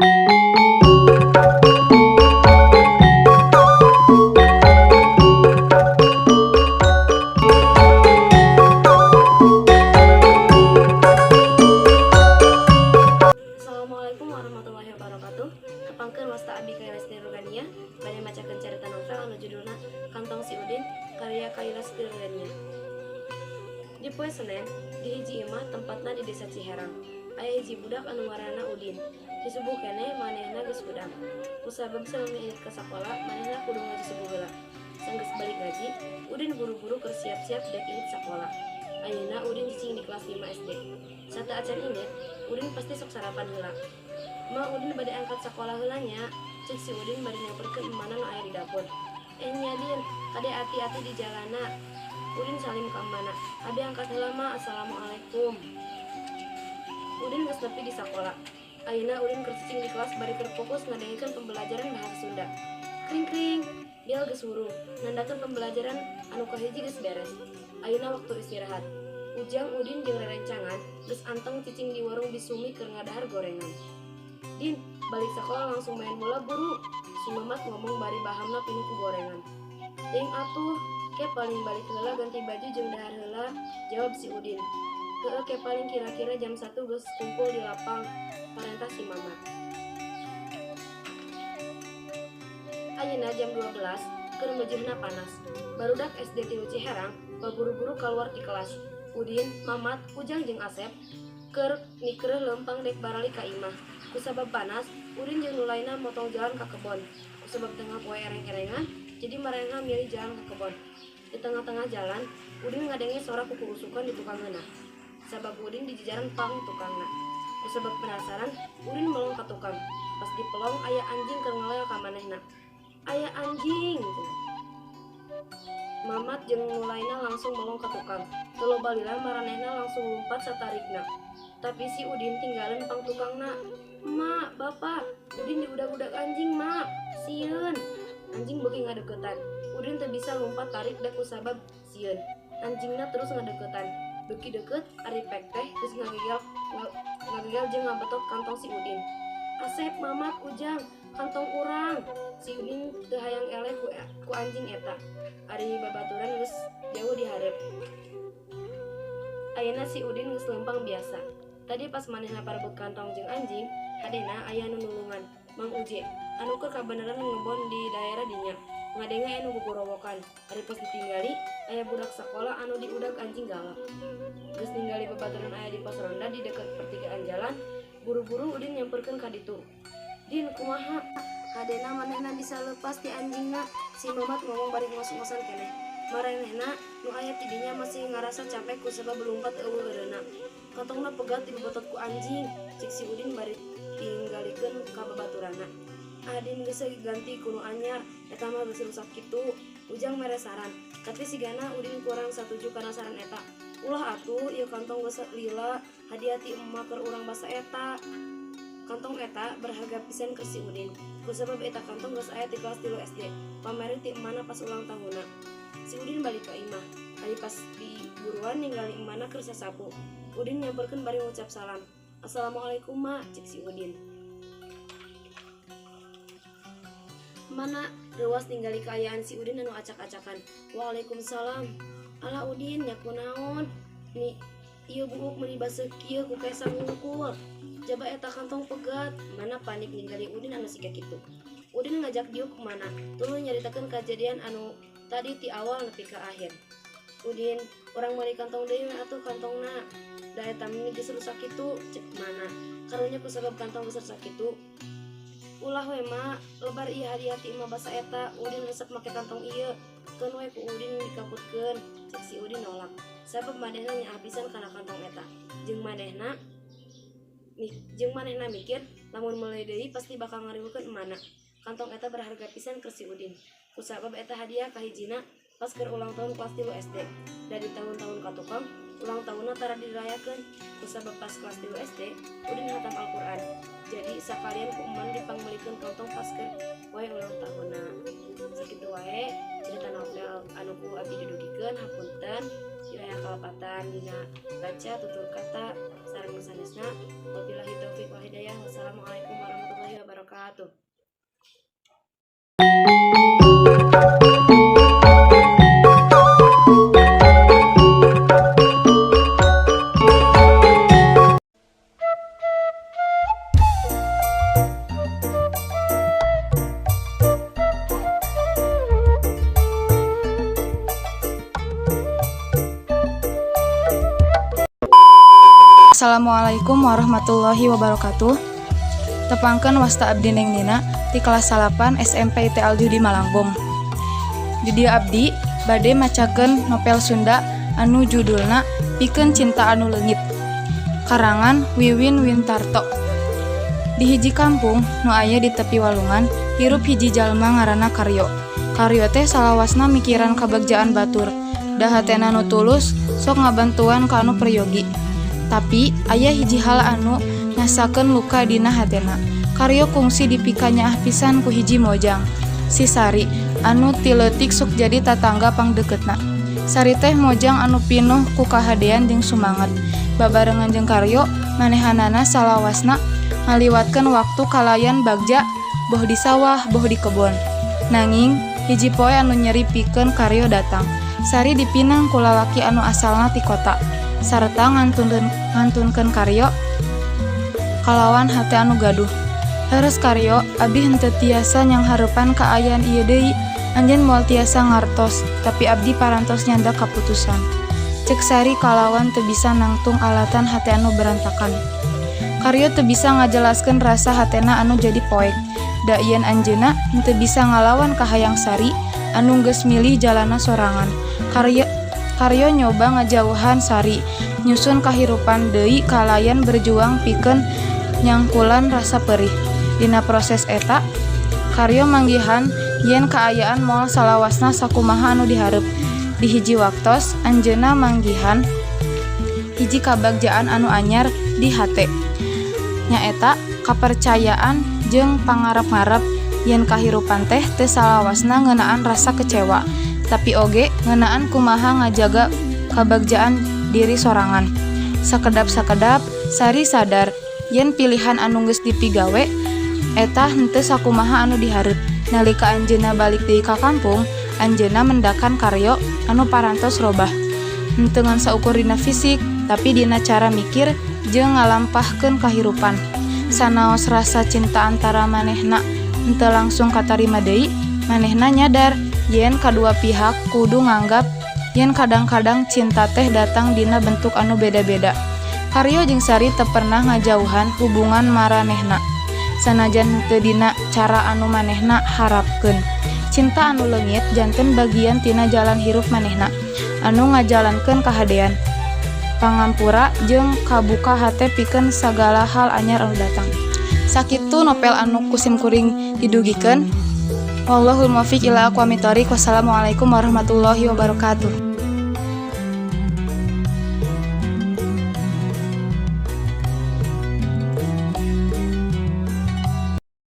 Assalamualaikum warahmatullahi wabarakatuh. Kepangkeun wasta abdi Kaya Lesti Nurgania bade macakeun carita novel anu judulna Kantong Si Udin karya Kaya Lesti Nurgania. Di poe Senen, di hiji imah tempatna di desa Ciherang. Aya hiji budak anu ngaranna Udin. Disubuh keneh manehna geus budang. Kusabab samimi init ka sakola, manehna kudu ngaji subuh heula. Sanggeus balik ngaji, Udin buru-buru keur siap-siap dek init sakola. Ayeuna Udin cicing di kelas 5 SD. Sata acan init, Udin pasti sok sarapan heula. Ma Udin bade angkat sakola heulanya, cek si Udin bade nyamperkeun emana nu aya di dapur. Nya Din, kade hati-hati di jalana. Udin salim ka emana. Abi angkat heula ma, assalamualaikum. Udin geus nepi di sakola. Ayeuna Udin keur cicing di kelas bari keur fokus ngadengkeun pembelajaran bahasa Sunda. Kring-kring, bel geus wurung, nandakeun pembelajaran anu kahiji geus beres. Ayeuna waktu istirahat. Ujang Udin jeung rerencangan geus anteng cicing di warung Bisumi keur ngadahar gorengan. Din, balik sekolah langsung main bola buru. Si Mamat ngomong bari bahamna pinuh ku gorengan. Ting atuh, ke paling balik heula ganti baju jeung dahar heula, jawab si Udin. Heueuh ke paling kira-kira jam 1 geus kumpul di lapang, parentah si Mamat. Ayeuna jam 12, keur meujeuhna panas. Barudak SD 3 Ciherang baburu-buru kaluar ti kelas. Udin, Mamat, Ujang jeung Asep keur mikreuh leumpang dek barali ka imah. Kusabab panas, Udin jeung nu lainna motong jalan ka kebon. Kusabab tengah poe ereng-erengan, jadi marenehna milih jalan ka kebon. Di tengah-tengah jalan, Udin ngadenge suara kukurusukan di tukang ngeunah. Sabab Udin di jajaran pang tukangna. Kusabab penasaran, Udin melong ka tukang. Pas dipelong aya anjing keur ngelel ka manehna. Aya anjing. Mamat jeung nu lainna langsung melong ka tukang. Teu loba lila maranehna langsung lumpat satarikna. Tapi si Udin tinggalin pang tukangna. "Mak, Bapak, Udin diudag-udag anjing, Mak. Sieun." Anjing beuki ngadeuketan. Udin teu bisa lumpat tarik da kusabab sieun. Anjingna terus ngadeuketan. Beuki deukeut, ari pek teh geus ngagegel jeung ngabetot kantong si Udin. "Asep, Mamat, Ujang, kantong urang." Si Udin teu hayang eleh ku anjing eta. Ari babaturan geus jauh di hareup. Ayeuna si Udin geus leumpang biasa. Tadi pas manehna parebut kantong jeung anjing, hadena aya nu nulungan, Mang Uje, anu keur kabeneran ngebon di daerah dinya. Ngadenge aya nu gogorowokan. Ari pas ditinggali, aya budak sakola anu diudag anjing galak. Geus ningali babaturan aya di pos ronda di deket pertigaan jalan, buru-buru Udin nyamperkeun ka ditu. "Din, kumaha? Hadena manehna bisa leupas ti anjingna." Si Mamat ngomong bari ngos-ngosan keneh. Maranehna nu aya ti dinya masih ngarasa capek kusabab belumpat eueuh eureuna. "Kantongna pegat dibebetot ku anjing," cik si Udin bari tinggalikeun ka babaturanna. "Adin geus ganti ku nu anyar, eta mah geus rusak kitu." Ujang mere saran, tapi sigana Udin kurang satuju kana saran eta. "Ulah atuh, ieu kantong geus lila, hadiah ti emak keur urang basa eta." Kantong eta berharga pisan ke si Udin. Kusabab eta kantong geus aya ti kelas 3 SD. Pamere ti emana pas ulang tahunna. Si Udin balik ka imah. Ari pas di buruan ninggali emana keur sasapu. Udin nyamperkeun bari ngucap salam. "Assalamualaikum, Mak," cik si Udin. Mana leuwas ningali kaayaan si Udin anu acak-acakan. "Waalaikumsalam." "Alah Udin, nya kunaon? Ni ieu buuk meuli baseuh kieu ku kesa ngungkul. Jaba eta kantong pegat." Mana panik ningali Udin anu siga kitu. Udin ngajak diuk kemana, tuluy nyaritakeun kajadian anu tadi ti awal nepi ka akhir. "Udin, urang meuli kantong deui atuh kantongna. Da eta meni geus rusak kitu," cek Mana. "Karunya kusabab kantong geus rusak kitu." "Ulah we Mak, lebar ieu hadiah ti emak basa eta. Udin resep make kantong ieu. Keun we ku Udin dikabutkeun," cek si Udin nolak. Sabab manehna nyaah pisan kana kantong eta. Jeung manehna mikir lamun meuli deui pasti bakal ngariweukeun emana. Kantong eta berharga pisan keur si Udin. Kusabab eta hadiah kahijina pas keur ulang tahun kelas 3 SD. Dari tahun-tahun ka tukang, ulang tahunna tara dirayakeun. Kusabab pas kelas 3 SD, Udin hatam Al-Qur'an. Jadi sakalian ku eman dipangmelikeun kantong pas keur poe ulang tahunna. Sakitu wae cerita novel anu ku abdi dudugikeun. Hapunten daya kalapatan dina baca tutur kata sareng sanesna. Wabillahi taufiq wal hidayah. Wassalamualaikum warahmatullahi wabarakatuh. wabarakatuh. Assalamualaikum warahmatullahi wabarakatuh. Tepangkeun wasta abdi Neng Nina di kelas 8 SMP IT Alju di Malangbong. Di dieu abdi bade macakeun novel Sunda anu judulna Pikeun Cinta Anu Leungit. Karangan Wiwin Wintarto. Di hiji kampung nu aya di tepi walungan hirup hiji jalma ngaranna Karyo. Karyo teh salawasna mikiran kabagjaan batur. Da hatena nu tulus sok ngabantuan ka anu peryogi. Tapi aya hiji hal anu ngasakeun luka dina hatena. Karyo kungsi dipikanya pisan ku hiji mojang, si Sari anu ti leutik sok jadi tatangga pangdeketna. Sari teh mojang anu pinuh ku kahadean jeung sumanget. Babarengan jeung Karyo, manehanana salawasna ngaliwatkeun waktu kalayan bagja boh di sawah boh di kebon. Nanging hiji poe anu nyeri pikeun Karyo datang. Sari dipinang ku lalaki anu asalna ti kota. Sarta ngantunkeun Karyo kalawan hate anu gaduh. Leres Karyo, abdi henteu tiasa nyanghareupan kaayaan ieu deui, anjeun moal tiasa ngartos, tapi abdi parantos nyanda kaputusan. Cek Sari kalawan teu bisa nangtung alatan hate anu berantakan. Karyo teu bisa ngajelaskeun rasa hatena anu jadi poek. Da ieun anjeunna henteu bisa ngalawan ka hayang Sari anu geus milih jalana sorangan. Karyo nyoba ngajauhan Sari, nyusun kahirupan deui kalayan berjuang pikeun nyangkulan rasa perih. Dina proses eta, Karyo manggihan yen kaayaan moal salawasna sakumaha anu dihareup. Di hiji waktos, anjeunna manggihan hiji kabagjaan anu anyar di hate. Nyaeta kapercayaan jeung pangarep-ngarep yen kahirupan teh teu salawasna ngeunaan rasa kecewa, tapi oge ngeunaan kumaha ngajaga kabagjaan diri sorangan. Sakedap-sakedap Sari sadar yen pilihan anu geus dipigawe eta henteu sakumaha anu dihareup. Nalika anjeunna balik deui ka kampung, anjeunna mendakan Karyo anu parantos robah. Henteu ngan saukur dina fisik, tapi dina cara mikir jeung ngalampahkeun kahirupan. Sanaos rasa cinta antara manehna henteu langsung katarima deui, manehna nyadar yen kadua pihak kudu nganggap yen kadang-kadang cinta teh datang dina bentuk anu beda-beda. Karyo jeung Sari teu pernah ngajauhan hubungan maranehna, sanajan teu dina cara anu manehna harapkeun. Cinta anu leungit janten bagian tina jalan hirup manehna, anu ngajalankeun kahadean, pangampura jeung kabuka hate pikeun sagala hal anyar anu datang. Sakitu novel anu kusim kuring didugikeun. Wallahul muwaffiq ila aqwamit thoriq. Wassalamualaikum warahmatullahi wabarakatuh.